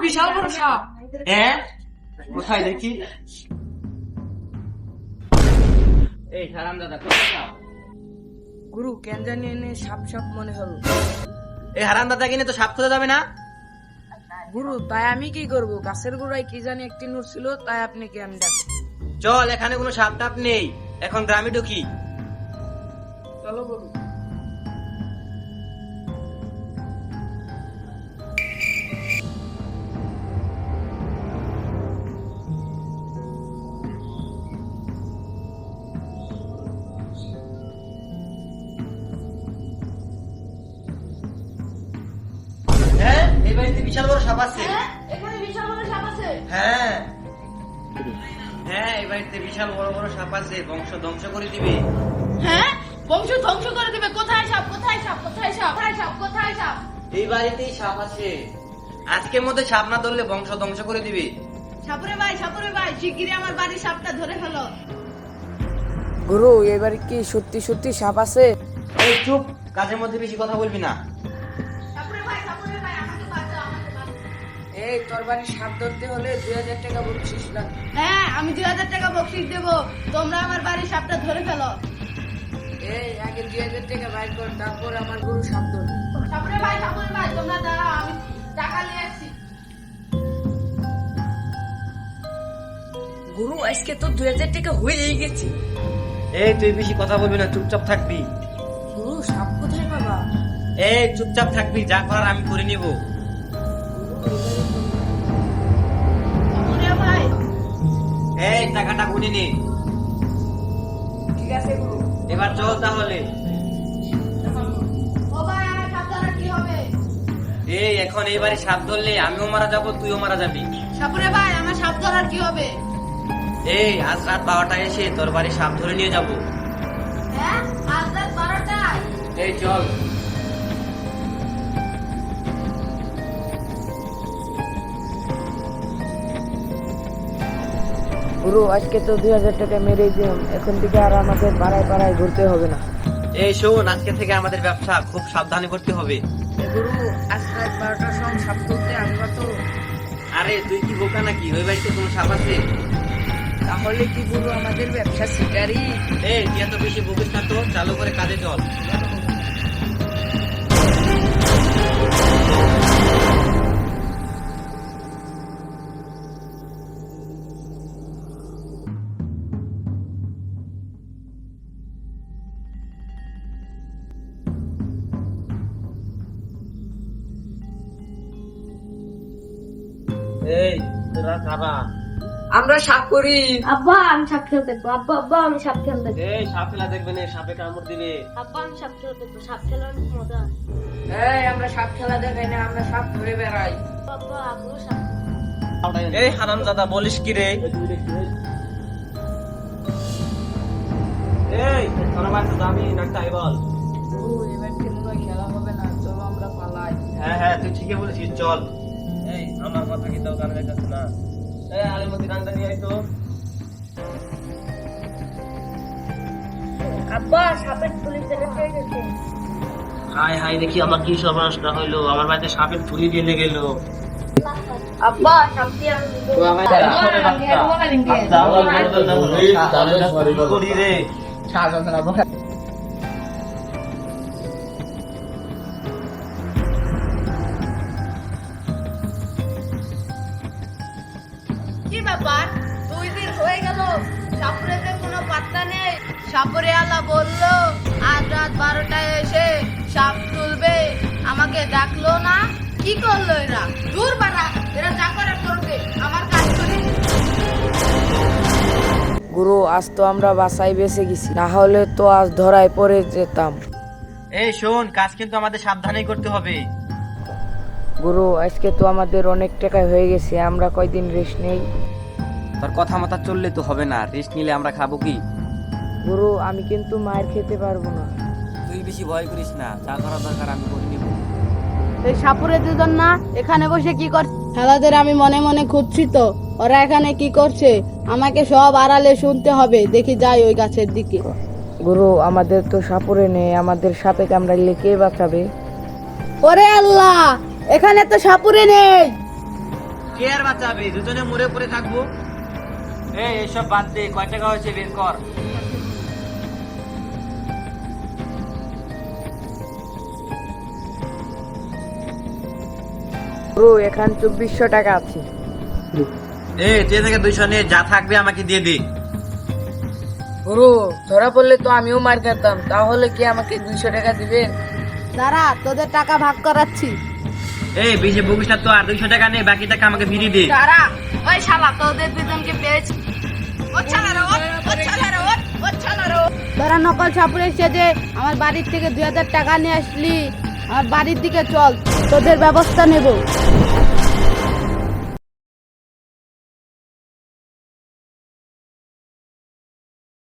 বিশাল বড় সাপ। হ্যাঁ কোথায় দেখি? এই হারামজাদা কোথায় সাপ? গুরু কেন জানি এনে সাপ সাপ মনে হলো। এই হারামজাদা কিনে তো সাপ খোঁজা যাবে না। গুরু তাই আমি কি করব? গাছের গোড়ায় কি জানি একটি নূর ছিল, তাই আপনাকে আমি ডাকি। চল, এখানে কোনো সাপ টাপ নেই, এখন গ্রামে ঢুকি। চলো গুরু। হ্যাঁ, এই বাড়িতে বিশাল বড় সাপ আছে। এখানে বিশাল বড় সাপ আছে। হ্যাঁ হ্যাঁ, এই বাড়িতে বিশাল বড় বড় সাপ আছে, বংশ ধ্বংস করে দিবে। হ্যাঁ, বংশ ধ্বংস করে দিবে। কোথায় সাপ? কোথায় সাপ? কোথায় সাপ? কোথায় সাপ? কোথায় সাপ? এই বাড়িতেই সাপ আছে, আজকের মধ্যে সাপ না ধরলে বংশ ধ্বংস করে দিবে। সাপুরে ভাই, শিগগিরই আমার বাড়ির সাপটা ধরে ফেলো। গুরু এবারে কি সত্যি সত্যি সাপ আছে? এই চুপ, কাজের মধ্যে বেশি কথা বলবি না। সাপুরে ভাই, আমাকে বাঁচাও, আমাকে বাঁচাও। এই তোর বাড়ির সাপ ধরতে হলে 2000 টাকা বকশিশ লাগবে। হ্যাঁ, আমি 2000 টাকা বকশিশ দেবো, তোমরা আমার বাড়ির সাপটা ধরে ফেলো। এই আগে 2000 টাকা বাইর কর, তারপর আমার গুরু সাপ ধরবে। সাপুরে ভাই, তোমরা দাঁড়াও, আমি টাকা নিয়ে আসছি। গুরু আজকে তো 2000 টাকা হয়েই গেছে। এই তুই বেশি কথা বলবি না, চুপচাপ থাকবি। গুরু সাপ কোথায় পাবা? এই চুপচাপ থাকবি, যা করার আমি করে নিব। সাপুরে ভাই, এই টাকাটা গুনে নে। ঠিক আছে গুরু। এবার চল তাহলে। ও ভাই, আমার সাপ ধরার কি হবে? এই এখন এই বাড়ি সাপ ধরলে আমিও মারা যাব, তুইও মারা যাবি। সাপুরে ভাই, আমার সাপ ধরার কি হবে? এই আজ রাত 12টায় এসে তোর বাড়ি সাপ ধরে নিয়ে যাব। হ্যাঁ, আজ রাত 12টায়? এই চল। গুরু আজকে তো 2000 টাকা মেরেই দিলাম, এখন থেকে আর আমাদের পাড়ায় পাড়ায় ঘুরতে হবে না। এই শোন, আজকে থেকে আমাদের ব্যবসা খুব সাবধানে করতে হবে। গুরু আজ রাত 12টার সময় সাপ তুলতে আসবা তো? আরে তুই কি বোকা নাকি? ওই বাড়িতে কোনো সাপ আছে? তাহলে কি গুরু আমাদের ব্যবসা শিকারি? এই তুই এত বেশি বকিস না তো, চালু করে কাজে চল। এই তোরা খাবা? আমরা সাপ করি। আব্বা, আমি সাপ খেলতে দেখবো। আব্বা, আমি সাপ খেলতে দেখবো। এই সাপ খেলা দেখবে না, সাপে কামড় দিবে। আব্বা, আমি সাপ খেলতে দেখবো। সাপ খেলা অনেক মজা। এই আমরা সাপ খেলা দেখাই না, আমরা সাপ ধরে বেড়াই। আব্বা, আপনিও সাপ। এই হারামজাদা বলিস কি রে? এই তোরা বাড়িতে যাবি না তাই বল। গুরু এবার কি মনে হয় খেলা হবে না, চলো আমরা পালাই। হ্যাঁ হ্যাঁ, তুই ঠিকই বলেছিস, চল। এই আমার কথা কি তোর কানে যাচ্ছে না? এই আলিমতি রান্না নিয়ে আয় তো। আব্বা, সাপের পুলিশ দেখে পেয়ে গেছে। হাই হাই, দেখি আমার কি সর্বনাশ না হইলো, আমার বাড়িতে সাপের ফুলি দিয়ে গেল। আব্বা, সাপ দিয়ে আমি করি রে। কি ব্যাপার? 2 দিন হয়ে গেল, সাপুরে যে কোনো পাত্তা নেই। সাপুরে আলা বললো আজ রাত 12টায় এসে সাপ তুলবে, আমাকে ডাকলো না। কি করলো এরা? দূর বাড়া, এরা যা করে করবে, আমার কাজ করে। গুরু আজ তো আমরা বাসায় বেঁচে গেছি, না হলে তো আজ ধরায় পড়ে যেতাম। এই শোন, কাজ কিন্তু আমাদের সাবধানেই করতে হবে। গুরু আজকে তো আমাদের অনেক টাকা হয়ে গেছে, আমরা কয়দিন রেস্ট নেই। তোর কথা মতো চললে তো হবে না, রেস্ট নিলে আমরা খাবো কি? গুরু আমি কিন্তু মায়ের খেতে পারবো না। তুই বেশি ভয় করিস না, যা করার দরকার আমি করে নিব। এই সাপুরে দুজন না এখানে বসে কি করছে? খেলাদের আমি মনে মনে খুঁজছি তো, ওরা এখানে কি করছে আমাকে সব আড়ালে শুনতে হবে। দেখি যাই ওই গাছের দিকে। গুরু আমাদের তো সাপুরে নেই, আমাদের সাপে কামড়াইলে কে বাঁচাবে? ওরে আল্লাহ, এখানে তো সাপুরে নেই। কে আর বাঁচাবে? দুজনে মরে পড়ে থাকবো। এইসব বাদ দে, কয় টাকা হয়েছে বের কর। গুরু এখানে 2400 টাকা আছে। তুই থেকে 200 নিয়ে যা থাকবে আমাকে দিয়ে দে। গুরু ধরা পড়লে তো আমিও মার খেতাম, তাহলে কি আমাকে 200 টাকা দিবেন? দাঁড়া, তোদের টাকা ভাগ করাচ্ছি। বেশি বকিস না তো, আর 200 টাকা নে, বাকি টাকা আমাকে ফিরিয়ে দে। দাঁড়া, ওই শালা তোদের দুজনকে পেয়েছি। তোরা নকল ছাপুরে সেজে আমার বাড়ির থেকে 2000 টাকা নিয়ে আসলি। আমার বাড়ির দিকে চল, তোদের ব্যবস্থা নেব।